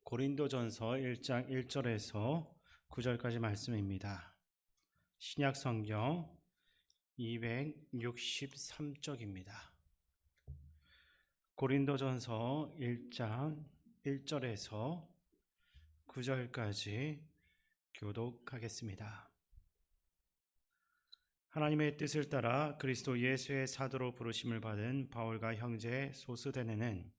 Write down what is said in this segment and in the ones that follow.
고린도전서 1장 1절에서 9절까지 말씀입니다. 신약 성경 263쪽입니다. 고린도전서 1장 1절에서 9절까지 교독하겠습니다. 하나님의 뜻을 따라 그리스도 예수의 사도로 부르심을 받은 바울과 형제 소스데네는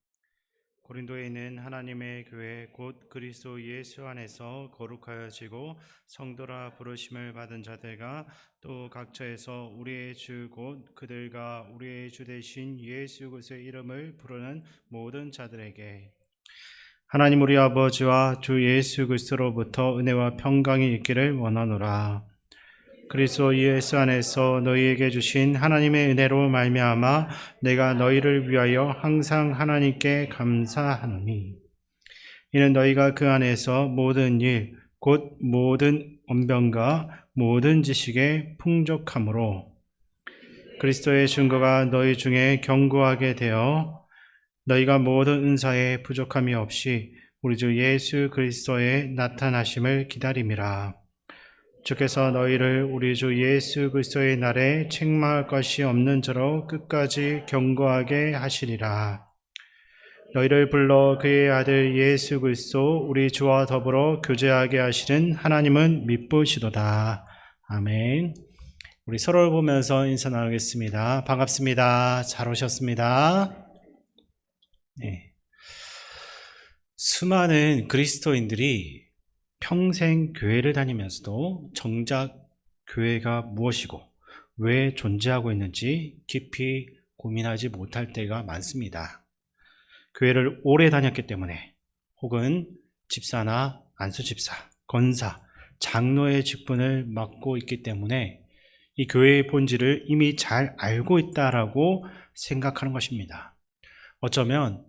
고린도에 있는 하나님의 교회 곧 그리스도 예수 안에서 거룩하여지고 성도라 부르심을 받은 자들과 또 각처에서 우리의 주 곧 그들과 우리의 주 되신 예수 그리스도의 이름을 부르는 모든 자들에게 하나님 우리 아버지와 주 예수 그리스도로부터 은혜와 평강이 있기를 원하노라. 그리스도 예수 안에서 너희에게 주신 하나님의 은혜로 말미암아 내가 너희를 위하여 항상 하나님께 감사하노니 이는 너희가 그 안에서 모든 일 곧 모든 언변과 모든 지식에 풍족함으로 그리스도의 증거가 너희 중에 견고하게 되어 너희가 모든 은사에 부족함이 없이 우리 주 예수 그리스도의 나타나심을 기다림이라. 주께서 너희를 우리 주 예수 그리스도의 날에 책망할 것이 없는 자로 끝까지 견고하게 하시리라. 너희를 불러 그의 아들 예수 그리스도 우리 주와 더불어 교제하게 하시는 하나님은 미쁘시도다. 아멘. 우리 서로를 보면서 인사 나누겠습니다. 반갑습니다. 잘 오셨습니다. 네. 수많은 그리스도인들이 평생 교회를 다니면서도 정작 교회가 무엇이고 왜 존재하고 있는지 깊이 고민하지 못할 때가 많습니다. 교회를 오래 다녔기 때문에 혹은 집사나 안수집사, 권사, 장로의 직분을 맡고 있기 때문에 이 교회의 본질을 이미 잘 알고 있다라고 생각하는 것입니다. 어쩌면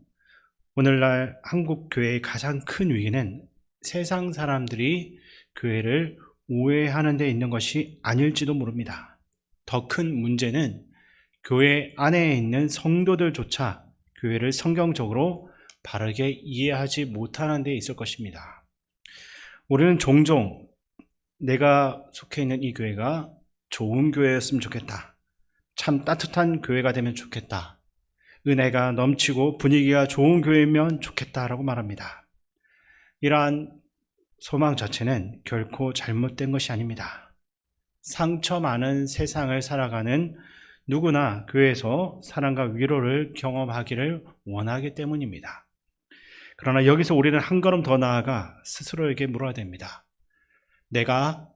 오늘날 한국 교회의 가장 큰 위기는 세상 사람들이 교회를 오해하는 데 있는 것이 아닐지도 모릅니다. 더 큰 문제는 교회 안에 있는 성도들조차 교회를 성경적으로 바르게 이해하지 못하는 데 있을 것입니다. 우리는 종종 내가 속해 있는 이 교회가 좋은 교회였으면 좋겠다. 참 따뜻한 교회가 되면 좋겠다. 은혜가 넘치고 분위기가 좋은 교회면 좋겠다라고 말합니다. 이러한 소망 자체는 결코 잘못된 것이 아닙니다. 상처 많은 세상을 살아가는 누구나 교회에서 사랑과 위로를 경험하기를 원하기 때문입니다. 그러나 여기서 우리는 한 걸음 더 나아가 스스로에게 물어야 됩니다. 내가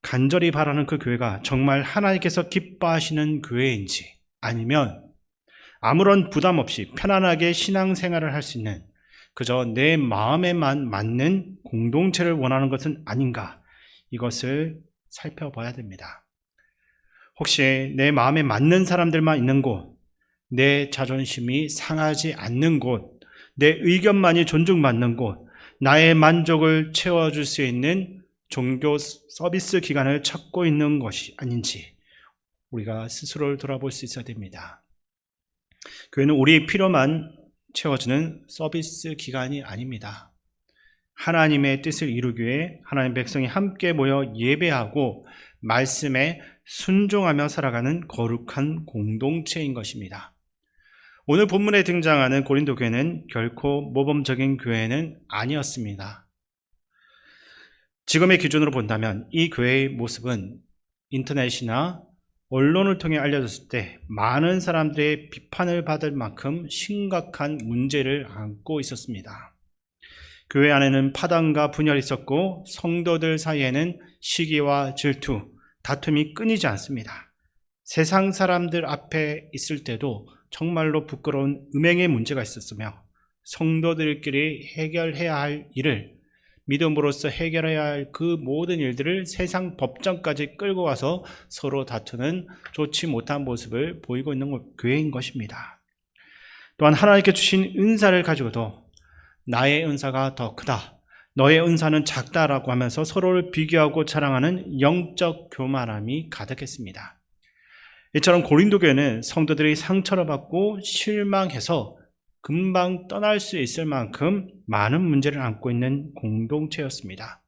간절히 바라는 그 교회가 정말 하나님께서 기뻐하시는 교회인지 아니면 아무런 부담 없이 편안하게 신앙생활을 할 수 있는 그저 내 마음에만 맞는 공동체를 원하는 것은 아닌가, 이것을 살펴봐야 됩니다. 혹시 내 마음에 맞는 사람들만 있는 곳, 내 자존심이 상하지 않는 곳, 내 의견만이 존중받는 곳, 나의 만족을 채워줄 수 있는 종교 서비스 기관을 찾고 있는 것이 아닌지 우리가 스스로를 돌아볼 수 있어야 됩니다. 교회는 우리의 필요만 채워주는 서비스 기관이 아닙니다. 하나님의 뜻을 이루기 위해 하나님의 백성이 함께 모여 예배하고 말씀에 순종하며 살아가는 거룩한 공동체인 것입니다. 오늘 본문에 등장하는 고린도 교회는 결코 모범적인 교회는 아니었습니다. 지금의 기준으로 본다면 이 교회의 모습은 인터넷이나 언론을 통해 알려졌을 때 많은 사람들의 비판을 받을 만큼 심각한 문제를 안고 있었습니다. 교회 안에는 파당과 분열이 있었고 성도들 사이에는 시기와 질투, 다툼이 끊이지 않습니다. 세상 사람들 앞에 있을 때도 정말로 부끄러운 음행의 문제가 있었으며 성도들끼리 해결해야 할 일을 믿음으로써 해결해야 할 그 모든 일들을 세상 법정까지 끌고 와서 서로 다투는 좋지 못한 모습을 보이고 있는 교회인 것입니다. 또한 하나님께 주신 은사를 가지고도 나의 은사가 더 크다, 너의 은사는 작다라고 하면서 서로를 비교하고 자랑하는 영적 교만함이 가득했습니다. 이처럼 고린도 교회는 성도들이 상처를 받고 실망해서 금방 떠날 수 있을 만큼 많은 문제를 안고 있는 공동체였습니다.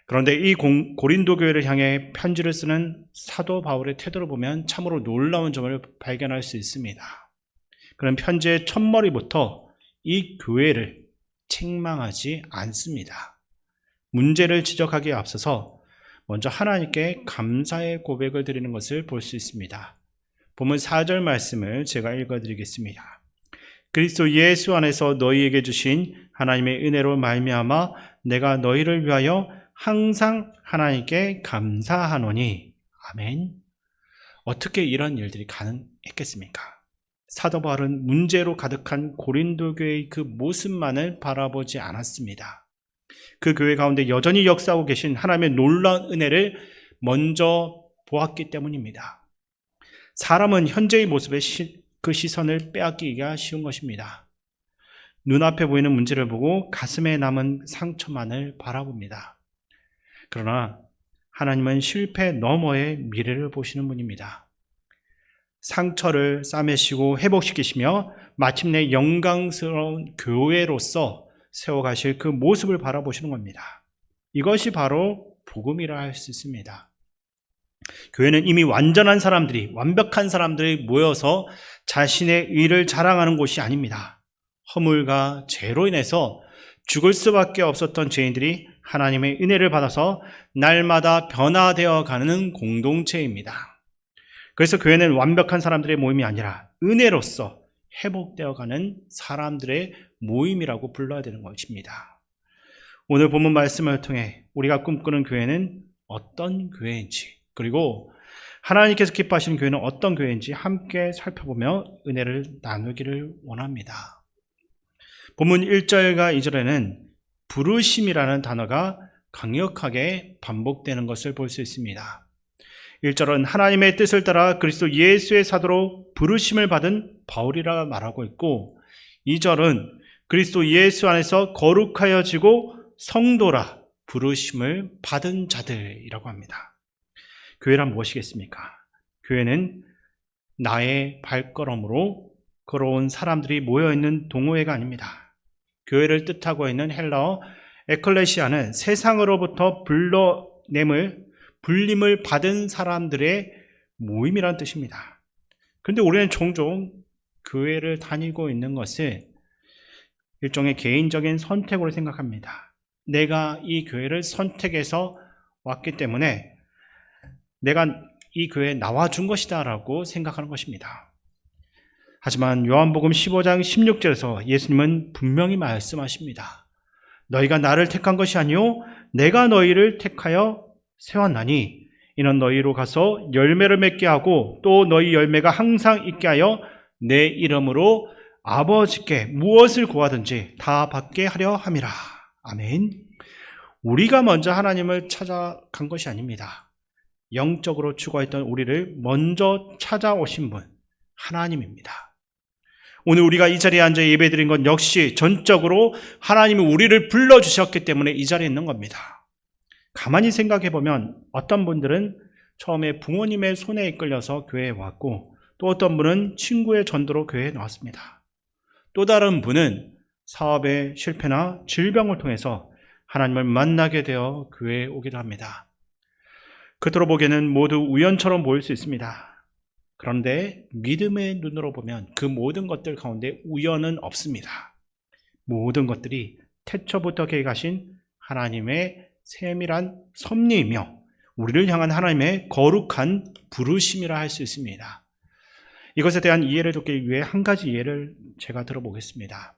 그런데 이 고린도 교회를 향해 편지를 쓰는 사도 바울의 태도를 보면 참으로 놀라운 점을 발견할 수 있습니다. 그런 편지의 첫머리부터 이 교회를 책망하지 않습니다. 문제를 지적하기에 앞서서 먼저 하나님께 감사의 고백을 드리는 것을 볼 수 있습니다. 본문 4절 말씀을 제가 읽어드리겠습니다. 그리스도 예수 안에서 너희에게 주신 하나님의 은혜로 말미암아 내가 너희를 위하여 항상 하나님께 감사하노니. 아멘. 어떻게 이런 일들이 가능했겠습니까? 사도 바울은 문제로 가득한 고린도 교회의 그 모습만을 바라보지 않았습니다. 그 교회 가운데 여전히 역사하고 계신 하나님의 놀라운 은혜를 먼저 보았기 때문입니다. 사람은 현재의 모습에 그 시선을 빼앗기기가 쉬운 것입니다. 눈앞에 보이는 문제를 보고 가슴에 남은 상처만을 바라봅니다. 그러나 하나님은 실패 너머의 미래를 보시는 분입니다. 상처를 싸매시고 회복시키시며 마침내 영광스러운 교회로서 세워가실 그 모습을 바라보시는 겁니다. 이것이 바로 복음이라 할 수 있습니다. 교회는 이미 완전한 사람들이, 완벽한 사람들이 모여서 자신의 의를 자랑하는 곳이 아닙니다. 허물과 죄로 인해서 죽을 수밖에 없었던 죄인들이 하나님의 은혜를 받아서 날마다 변화되어 가는 공동체입니다. 그래서 교회는 완벽한 사람들의 모임이 아니라 은혜로서 회복되어 가는 사람들의 모임이라고 불러야 되는 것입니다. 오늘 본문 말씀을 통해 우리가 꿈꾸는 교회는 어떤 교회인지, 그리고 하나님께서 기뻐하시는 교회는 어떤 교회인지 함께 살펴보며 은혜를 나누기를 원합니다. 본문 1절과 2절에는 부르심이라는 단어가 강력하게 반복되는 것을 볼 수 있습니다. 1절은 하나님의 뜻을 따라 그리스도 예수의 사도로 부르심을 받은 바울이라 말하고 있고, 2절은 그리스도 예수 안에서 거룩하여지고 성도라 부르심을 받은 자들이라고 합니다. 교회란 무엇이겠습니까? 교회는 나의 발걸음으로 걸어온 사람들이 모여있는 동호회가 아닙니다. 교회를 뜻하고 있는 헬라어 에클레시아는 세상으로부터 불림을 받은 사람들의 모임이라는 뜻입니다. 그런데 우리는 종종 교회를 다니고 있는 것을 일종의 개인적인 선택으로 생각합니다. 내가 이 교회를 선택해서 왔기 때문에 내가 이 교회에 나와준 것이다 라고 생각하는 것입니다. 하지만 요한복음 15장 16절에서 예수님은 분명히 말씀하십니다. 너희가 나를 택한 것이 아니요 내가 너희를 택하여 세웠나니 이는 너희로 가서 열매를 맺게 하고 또 너희 열매가 항상 있게 하여 내 이름으로 아버지께 무엇을 구하든지 다 받게 하려 함이라. 아멘. 우리가 먼저 하나님을 찾아간 것이 아닙니다. 영적으로 죽어있던 우리를 먼저 찾아오신 분 하나님입니다. 오늘 우리가 이 자리에 앉아 예배드린 건 역시 전적으로 하나님이 우리를 불러주셨기 때문에 이 자리에 있는 겁니다. 가만히 생각해보면 어떤 분들은 처음에 부모님의 손에 이끌려서 교회에 왔고, 또 어떤 분은 친구의 전도로 교회에 나왔습니다. 또 다른 분은 사업의 실패나 질병을 통해서 하나님을 만나게 되어 교회에 오기도 합니다. 겉으로 보기에는 모두 우연처럼 보일 수 있습니다. 그런데 믿음의 눈으로 보면 그 모든 것들 가운데 우연은 없습니다. 모든 것들이 태초부터 계획하신 하나님의 세밀한 섭리이며 우리를 향한 하나님의 거룩한 부르심이라 할 수 있습니다. 이것에 대한 이해를 돕기 위해 한 가지 예를 제가 들어보겠습니다.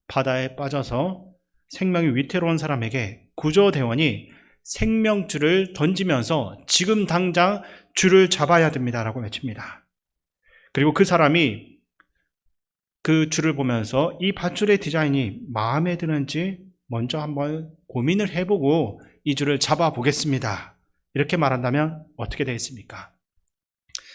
바다에 빠져서 생명이 위태로운 사람에게 구조대원이 생명줄을 던지면서 지금 당장 줄을 잡아야 됩니다라고 외칩니다. 그리고 그 사람이 그 줄을 보면서 이 밧줄의 디자인이 마음에 드는지 먼저 한번 고민을 해보고 이 줄을 잡아보겠습니다. 이렇게 말한다면 어떻게 되겠습니까?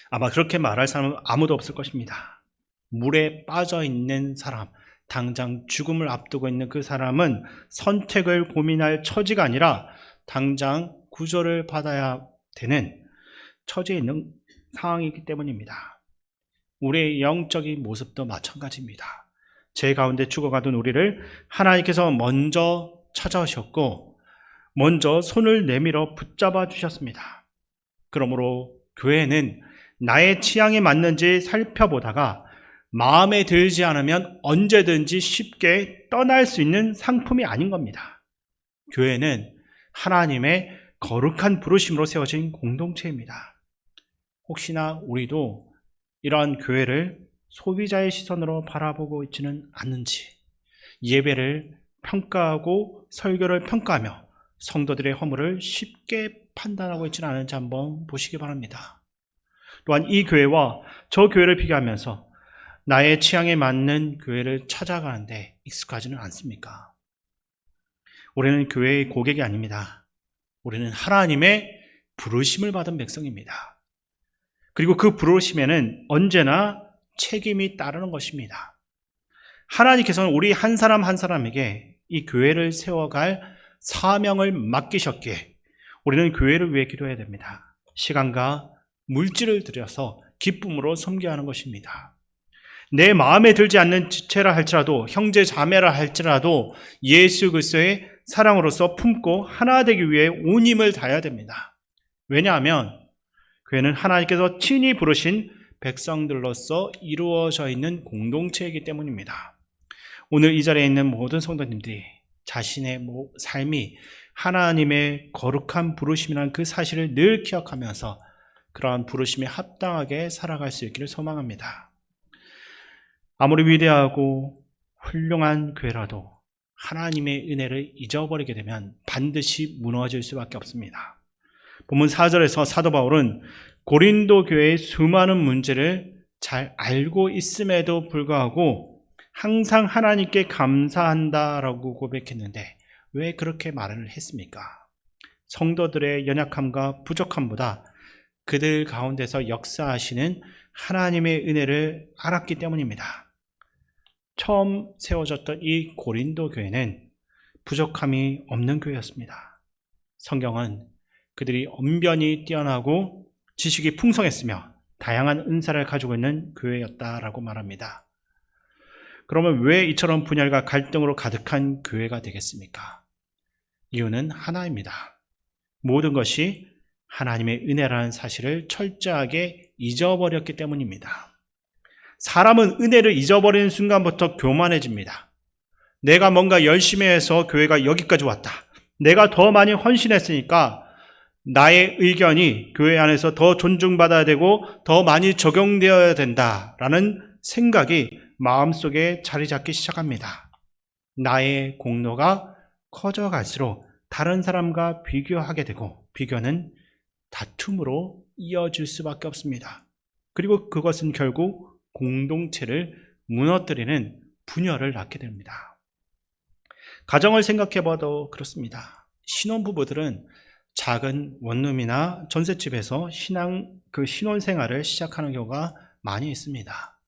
아마 그렇게 말할 사람은 아무도 없을 것입니다. 물에 빠져 있는 사람, 당장 죽음을 앞두고 있는 그 사람은 선택을 고민할 처지가 아니라 당장 구조를 받아야 되는 처지에 있는 상황이기 때문입니다. 우리의 영적인 모습도 마찬가지입니다. 죄 가운데 죽어가던 우리를 하나님께서 먼저 찾아오셨고 먼저 손을 내밀어 붙잡아 주셨습니다. 그러므로 교회는 나의 취향에 맞는지 살펴보다가 마음에 들지 않으면 언제든지 쉽게 떠날 수 있는 상품이 아닌 겁니다. 교회는 하나님의 거룩한 부르심으로 세워진 공동체입니다. 혹시나 우리도 이러한 교회를 소비자의 시선으로 바라보고 있지는 않는지, 예배를 평가하고 설교를 평가하며 성도들의 허물을 쉽게 판단하고 있지는 않은지 한번 보시기 바랍니다. 또한 이 교회와 저 교회를 비교하면서 나의 취향에 맞는 교회를 찾아가는데 익숙하지는 않습니까? 우리는 교회의 고객이 아닙니다. 우리는 하나님의 부르심을 받은 백성입니다. 그리고 그 부르심에는 언제나 책임이 따르는 것입니다. 하나님께서는 우리 한 사람 한 사람에게 이 교회를 세워갈 사명을 맡기셨기에 우리는 교회를 위해 기도해야 됩니다. 시간과 물질을 들여서 기쁨으로 섬겨야 하는 것입니다. 내 마음에 들지 않는 지체라 할지라도, 형제 자매라 할지라도 예수 그리스도의 사랑으로서 품고 하나 되기 위해 온 힘을 다해야 됩니다. 왜냐하면 교회는 하나님께서 친히 부르신 백성들로서 이루어져 있는 공동체이기 때문입니다. 오늘 이 자리에 있는 모든 성도님들이 자신의 삶이 하나님의 거룩한 부르심이라는 그 사실을 늘 기억하면서 그러한 부르심에 합당하게 살아갈 수 있기를 소망합니다. 아무리 위대하고 훌륭한 교회라도 하나님의 은혜를 잊어버리게 되면 반드시 무너질 수밖에 없습니다. 본문 4절에서 사도 바울은 고린도 교회의 수많은 문제를 잘 알고 있음에도 불구하고 항상 하나님께 감사한다라고 고백했는데 왜 그렇게 말을 했습니까? 성도들의 연약함과 부족함보다 그들 가운데서 역사하시는 하나님의 은혜를 알았기 때문입니다. 처음 세워졌던 이 고린도 교회는 부족함이 없는 교회였습니다. 성경은 그들이 언변이 뛰어나고 지식이 풍성했으며 다양한 은사를 가지고 있는 교회였다라고 말합니다. 그러면 왜 이처럼 분열과 갈등으로 가득한 교회가 되겠습니까? 이유는 하나입니다. 모든 것이 하나님의 은혜라는 사실을 철저하게 잊어버렸기 때문입니다. 사람은 은혜를 잊어버리는 순간부터 교만해집니다. 내가 뭔가 열심히 해서 교회가 여기까지 왔다. 내가 더 많이 헌신했으니까 나의 의견이 교회 안에서 더 존중받아야 되고 더 많이 적용되어야 된다라는 생각이 마음속에 자리 잡기 시작합니다. 나의 공로가 커져갈수록 다른 사람과 비교하게 되고 비교는 다툼으로 이어질 수밖에 없습니다. 그리고 그것은 결국 공동체를 무너뜨리는 분열을 낳게 됩니다. 가정을 생각해봐도 그렇습니다. 신혼부부들은 작은 원룸이나 전셋집에서 신혼생활을 시작하는 경우가 많이 있습니다.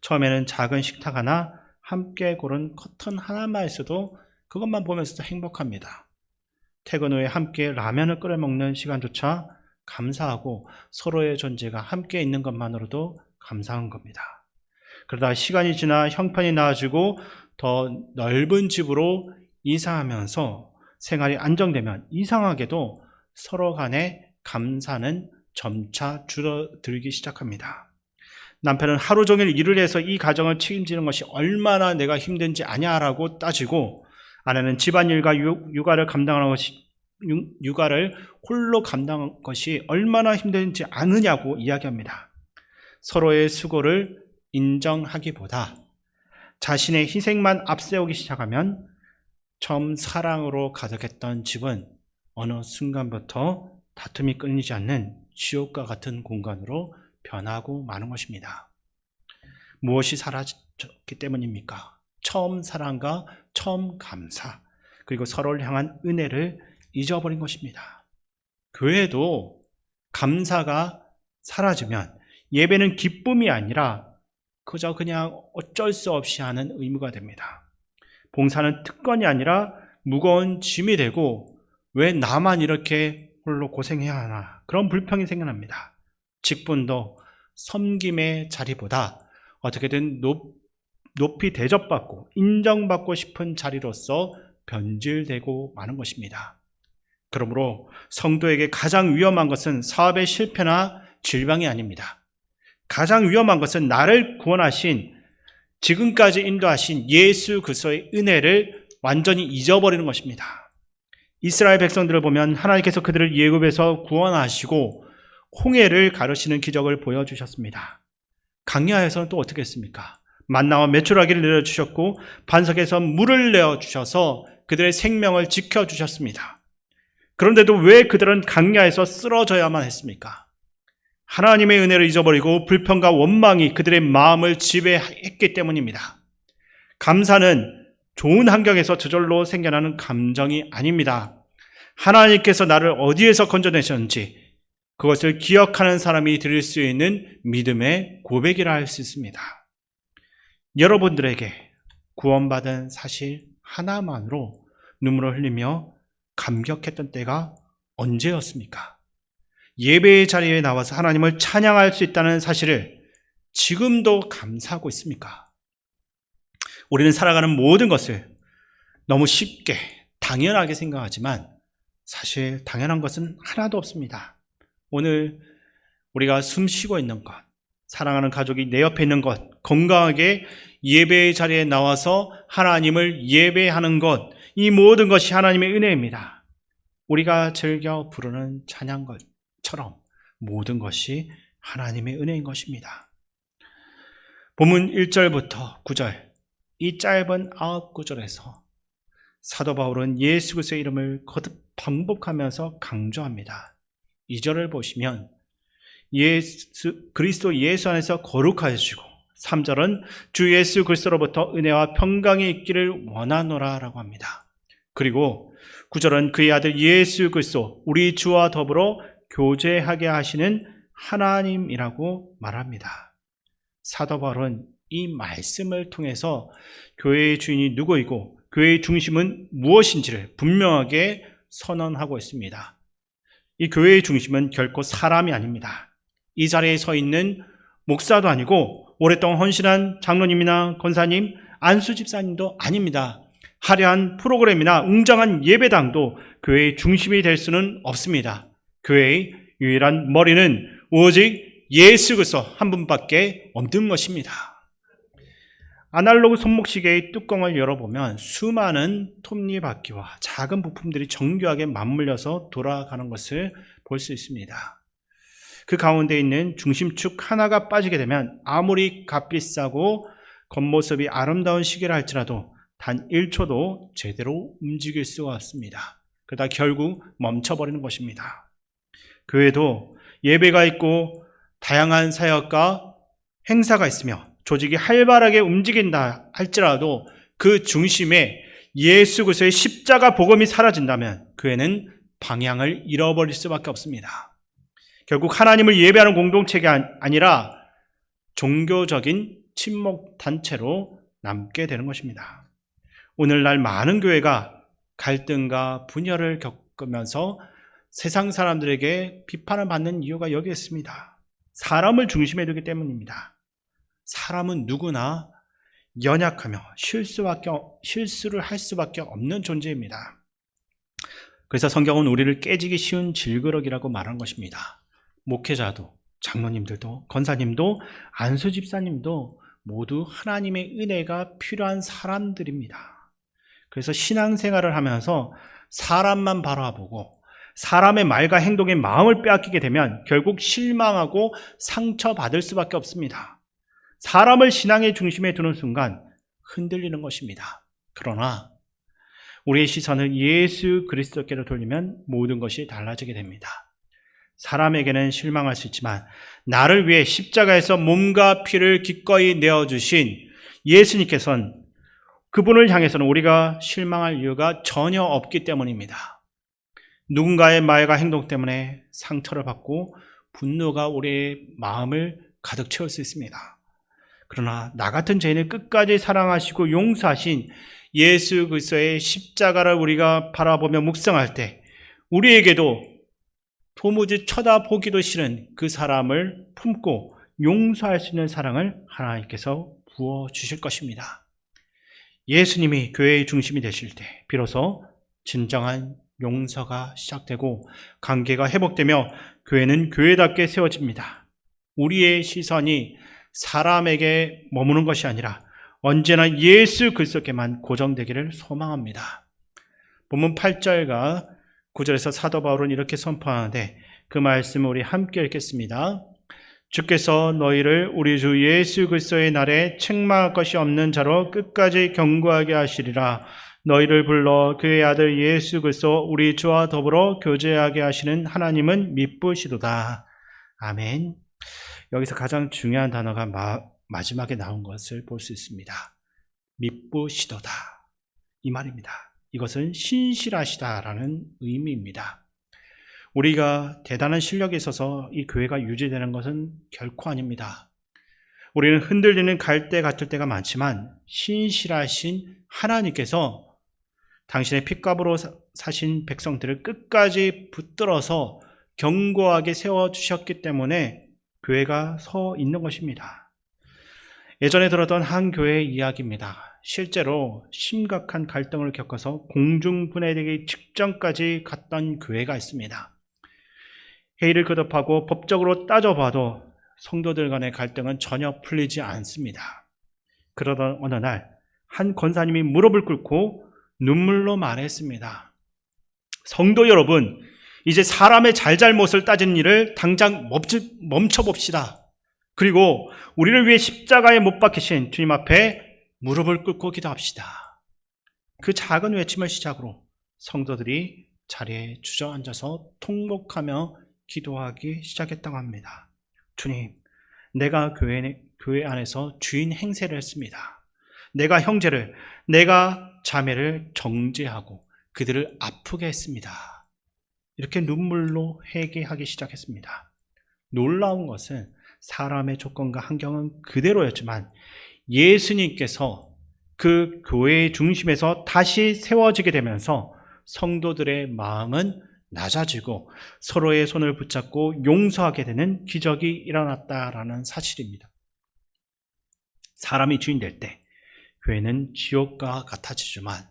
처음에는 작은 식탁 하나, 함께 고른 커튼 하나만 있어도 그것만 보면서도 행복합니다. 퇴근 후에 함께 라면을 끓여 먹는 시간조차 감사하고 서로의 존재가 함께 있는 것만으로도 감사한 겁니다. 그러다 시간이 지나 형편이 나아지고 더 넓은 집으로 이사하면서 생활이 안정되면 이상하게도 서로 간의 감사는 점차 줄어들기 시작합니다. 남편은 하루 종일 일을 해서 이 가정을 책임지는 것이 얼마나 내가 힘든지 아냐라고 따지고 아내는 집안일과 육아를 홀로 감당한 것이 얼마나 힘든지 아느냐고 이야기합니다. 서로의 수고를 인정하기보다 자신의 희생만 앞세우기 시작하면 처음 사랑으로 가득했던 집은 어느 순간부터 다툼이 끊이지 않는 지옥과 같은 공간으로 변하고 마는 것입니다. 무엇이 사라졌기 때문입니까? 처음 사랑과 처음 감사, 그리고 서로를 향한 은혜를 잊어버린 것입니다. 교회도 감사가 사라지면 예배는 기쁨이 아니라 그저 그냥 어쩔 수 없이 하는 의무가 됩니다. 봉사는 특권이 아니라 무거운 짐이 되고 왜 나만 이렇게 홀로 고생해야 하나, 그런 불평이 생겨납니다. 직분도 섬김의 자리보다 어떻게든 높이 대접받고 인정받고 싶은 자리로서 변질되고 마는 것입니다. 그러므로 성도에게 가장 위험한 것은 사업의 실패나 질병이 아닙니다. 가장 위험한 것은 나를 구원하신, 지금까지 인도하신 예수 그리스도의 은혜를 완전히 잊어버리는 것입니다. 이스라엘 백성들을 보면 하나님께서 그들을 애굽에서 구원하시고 홍해를 가르시는 기적을 보여주셨습니다. 광야에서는 또 어떻게 했습니까? 만나와 메추라기를 내려주셨고 반석에서 물을 내어주셔서 그들의 생명을 지켜주셨습니다. 그런데도 왜 그들은 광야에서 쓰러져야만 했습니까? 하나님의 은혜를 잊어버리고 불평과 원망이 그들의 마음을 지배했기 때문입니다. 감사는 좋은 환경에서 저절로 생겨나는 감정이 아닙니다. 하나님께서 나를 어디에서 건져내셨는지 그것을 기억하는 사람이 드릴 수 있는 믿음의 고백이라 할 수 있습니다. 여러분들에게 구원받은 사실 하나만으로 눈물을 흘리며 감격했던 때가 언제였습니까? 예배의 자리에 나와서 하나님을 찬양할 수 있다는 사실을 지금도 감사하고 있습니까? 우리는 살아가는 모든 것을 너무 쉽게 당연하게 생각하지만 사실 당연한 것은 하나도 없습니다. 오늘 우리가 숨 쉬고 있는 것, 사랑하는 가족이 내 옆에 있는 것, 건강하게 예배의 자리에 나와서 하나님을 예배하는 것, 이 모든 것이 하나님의 은혜입니다. 우리가 즐겨 부르는 찬양처럼 모든 것이 하나님의 은혜인 것입니다. 본문 1절부터 9절, 이 짧은 9구절에서 사도 바울은 예수 그리스도의 이름을 거듭 반복하면서 강조합니다. 2절을 보시면 그리스도 예수 안에서 거룩하여지고, 3절은 주 예수 그리스도로부터 은혜와 평강이 있기를 원하노라 라고 합니다. 그리고 9절은 그의 아들 예수 그리스도 우리 주와 더불어 교제하게 하시는 하나님이라고 말합니다. 사도 바울은 이 말씀을 통해서 교회의 주인이 누구이고 교회의 중심은 무엇인지를 분명하게 선언하고 있습니다. 이 교회의 중심은 결코 사람이 아닙니다. 이 자리에 서 있는 목사도 아니고 오랫동안 헌신한 장로님이나 권사님, 안수 집사님도 아닙니다. 화려한 프로그램이나 웅장한 예배당도 교회의 중심이 될 수는 없습니다. 교회의 유일한 머리는 오직 예수 그리스도 한 분밖에 없는 것입니다. 아날로그 손목시계의 뚜껑을 열어보면 수많은 톱니바퀴와 작은 부품들이 정교하게 맞물려서 돌아가는 것을 볼 수 있습니다. 그 가운데 있는 중심축 하나가 빠지게 되면 아무리 값비싸고 겉모습이 아름다운 시계를 할지라도 단 1초도 제대로 움직일 수가 없습니다. 그러다 결국 멈춰버리는 것입니다. 교회도 예배가 있고 다양한 사역과 행사가 있으며 조직이 활발하게 움직인다 할지라도 그 중심에 예수 그리스도의 십자가 복음이 사라진다면 교회는 방향을 잃어버릴 수밖에 없습니다. 결국 하나님을 예배하는 공동체가 아니라 종교적인 친목 단체로 남게 되는 것입니다. 오늘날 많은 교회가 갈등과 분열을 겪으면서 세상 사람들에게 비판을 받는 이유가 여기에 있습니다. 사람을 중심에 두기 때문입니다. 사람은 누구나 연약하며 실수를 할 수밖에 없는 존재입니다. 그래서 성경은 우리를 깨지기 쉬운 질그러기라고 말한 것입니다. 목회자도, 장로님들도, 권사님도, 안수집사님도 모두 하나님의 은혜가 필요한 사람들입니다. 그래서 신앙생활을 하면서 사람만 바라보고 사람의 말과 행동에 마음을 빼앗기게 되면 결국 실망하고 상처받을 수밖에 없습니다. 사람을 신앙의 중심에 두는 순간 흔들리는 것입니다. 그러나 우리의 시선을 예수 그리스도께로 돌리면 모든 것이 달라지게 됩니다. 사람에게는 실망할 수 있지만 나를 위해 십자가에서 몸과 피를 기꺼이 내어주신 예수님께서는 그분을 향해서는 우리가 실망할 이유가 전혀 없기 때문입니다. 누군가의 말과 행동 때문에 상처를 받고 분노가 우리의 마음을 가득 채울 수 있습니다. 그러나 나 같은 죄인을 끝까지 사랑하시고 용서하신 예수 그리스도의 십자가를 우리가 바라보며 묵상할 때 우리에게도 도무지 쳐다보기도 싫은 그 사람을 품고 용서할 수 있는 사랑을 하나님께서 부어주실 것입니다. 예수님이 교회의 중심이 되실 때 비로소 진정한 용서가 시작되고 관계가 회복되며 교회는 교회답게 세워집니다. 우리의 시선이 사람에게 머무는 것이 아니라 언제나 예수 그리스도께만 고정되기를 소망합니다. 본문 8절과 9절에서 사도 바울은 이렇게 선포하는데 그 말씀을 우리 함께 읽겠습니다. 주께서 너희를 우리 주 예수 그리스도의 날에 책망할 것이 없는 자로 끝까지 견고하게 하시리라. 너희를 불러 그의 아들 예수 그리스도 우리 주와 더불어 교제하게 하시는 하나님은 미쁘시도다. 아멘. 여기서 가장 중요한 단어가 마지막에 나온 것을 볼 수 있습니다. 미쁘시도다. 이 말입니다. 이것은 신실하시다라는 의미입니다. 우리가 대단한 실력이 있어서 이 교회가 유지되는 것은 결코 아닙니다. 우리는 흔들리는 갈대 같을 때가 많지만 신실하신 하나님께서 당신의 핏값으로 사신 백성들을 끝까지 붙들어서 견고하게 세워주셨기 때문에 교회가 서 있는 것입니다. 예전에 들었던 한 교회의 이야기입니다. 실제로 심각한 갈등을 겪어서 공중분해되기 직전까지 갔던 교회가 있습니다. 회의를 거듭하고 법적으로 따져봐도 성도들 간의 갈등은 전혀 풀리지 않습니다. 그러던 어느 날 한 권사님이 무릎을 꿇고 눈물로 말했습니다. 성도 여러분, 이제 사람의 잘잘못을 따지는 일을 당장 멈춰봅시다. 그리고 우리를 위해 십자가에 못 박히신 주님 앞에 무릎을 꿇고 기도합시다. 그 작은 외침을 시작으로 성도들이 자리에 주저앉아서 통곡하며 기도하기 시작했다고 합니다. 주님, 내가 교회 안에서 주인 행세를 했습니다. 내가 형제를, 내가 자매를 정죄하고 그들을 아프게 했습니다. 이렇게 눈물로 회개하기 시작했습니다. 놀라운 것은 사람의 조건과 환경은 그대로였지만 예수님께서 그 교회의 중심에서 다시 세워지게 되면서 성도들의 마음은 낮아지고 서로의 손을 붙잡고 용서하게 되는 기적이 일어났다라는 사실입니다. 사람이 주인 될 때 교회는 지옥과 같아지지만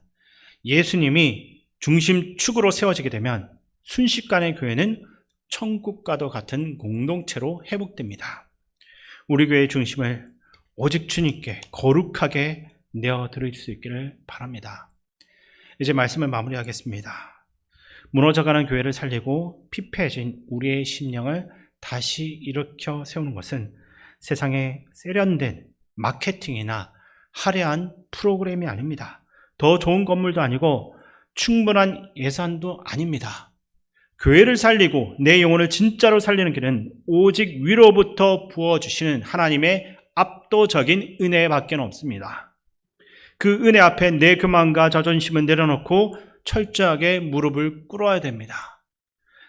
예수님이 중심축으로 세워지게 되면 순식간에 교회는 천국과도 같은 공동체로 회복됩니다. 우리 교회의 중심을 오직 주님께 거룩하게 내어드릴 수 있기를 바랍니다. 이제 말씀을 마무리하겠습니다. 무너져가는 교회를 살리고 피폐해진 우리의 심령을 다시 일으켜 세우는 것은 세상의 세련된 마케팅이나 화려한 프로그램이 아닙니다. 더 좋은 건물도 아니고 충분한 예산도 아닙니다. 교회를 살리고 내 영혼을 진짜로 살리는 길은 오직 위로부터 부어주시는 하나님의 압도적인 은혜밖에 없습니다. 그 은혜 앞에 내 교만과 자존심을 내려놓고 철저하게 무릎을 꿇어야 됩니다.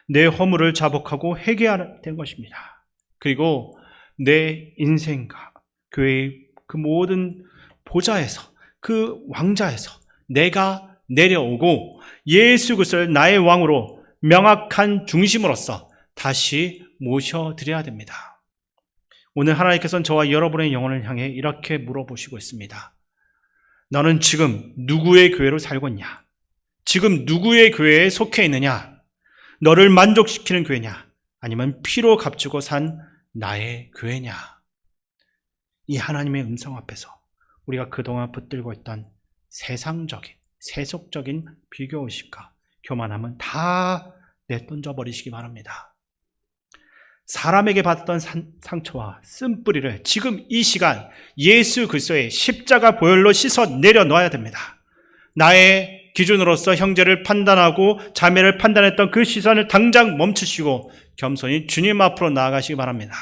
내 허물을 자복하고 회개해야 되는 것입니다. 그리고 내 인생과 교회의 그 모든 보좌에서, 그 왕좌에서 내가 내려오고 예수 그리스도를 나의 왕으로 명확한 중심으로서 다시 모셔드려야 됩니다. 오늘 하나님께서는 저와 여러분의 영혼을 향해 이렇게 물어보시고 있습니다. 너는 지금 누구의 교회로 살고 있냐? 지금 누구의 교회에 속해 있느냐? 너를 만족시키는 교회냐? 아니면 피로 값주고 산 나의 교회냐? 이 하나님의 음성 앞에서 우리가 그동안 붙들고 있던 세상적인, 세속적인 비교의식과 교만함은 다 내던져 버리시기 바랍니다. 사람에게 받았던 상처와 쓴뿌리를 지금 이 시간 예수 그리스도의 십자가 보혈로 씻어 내려놓아야 됩니다. 나의 기준으로서 형제를 판단하고 자매를 판단했던 그 시선을 당장 멈추시고 겸손히 주님 앞으로 나아가시기 바랍니다.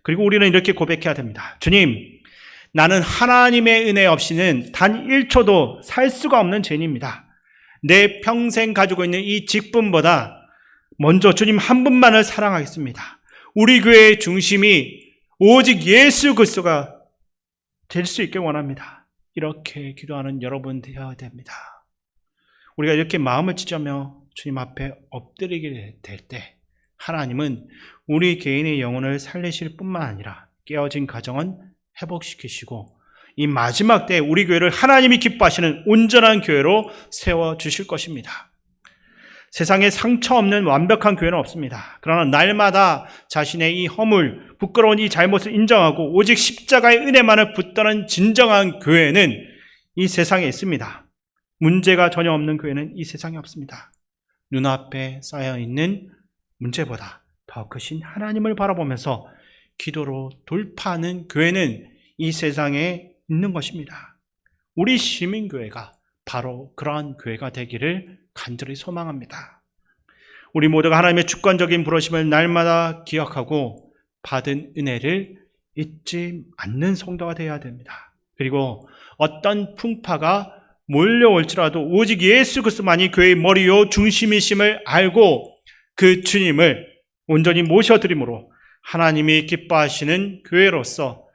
그리고 우리는 이렇게 고백해야 됩니다. 주님, 나는 하나님의 은혜 없이는 단 1초도 살 수가 없는 죄인입니다. 내 평생 가지고 있는 이 직분보다 먼저 주님 한 분만을 사랑하겠습니다. 우리 교회의 중심이 오직 예수 그리스도가 될 수 있게 원합니다. 이렇게 기도하는 여러분 되어야 됩니다. 우리가 이렇게 마음을 찢으며 주님 앞에 엎드리게 될 때 하나님은 우리 개인의 영혼을 살리실 뿐만 아니라 깨어진 가정은 회복시키시고 이 마지막 때에 우리 교회를 하나님이 기뻐하시는 온전한 교회로 세워주실 것입니다. 세상에 상처 없는 완벽한 교회는 없습니다. 그러나 날마다 자신의 이 허물, 부끄러운 이 잘못을 인정하고 오직 십자가의 은혜만을 붙드는 진정한 교회는 이 세상에 있습니다. 문제가 전혀 없는 교회는 이 세상에 없습니다. 눈앞에 쌓여있는 문제보다 더 크신 하나님을 바라보면서 기도로 돌파하는 교회는 이 세상에 있는 것입니다. 우리 시민교회가 바로 그러한 교회가 되기를 간절히 소망합니다. 우리 모두가 하나님의 주권적인 부르심을 날마다 기억하고 받은 은혜를 잊지 않는 성도가 되어야 됩니다. 그리고 어떤 풍파가 몰려올지라도 오직 예수 그리스도만이 교회의 머리요 중심이심을 알고 그 주님을 온전히 모셔드림으로 하나님이 기뻐하시는 교회로서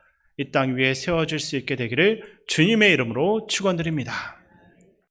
이 땅 위에 세워질 수 있게 되기를 주님의 이름으로 축원드립니다.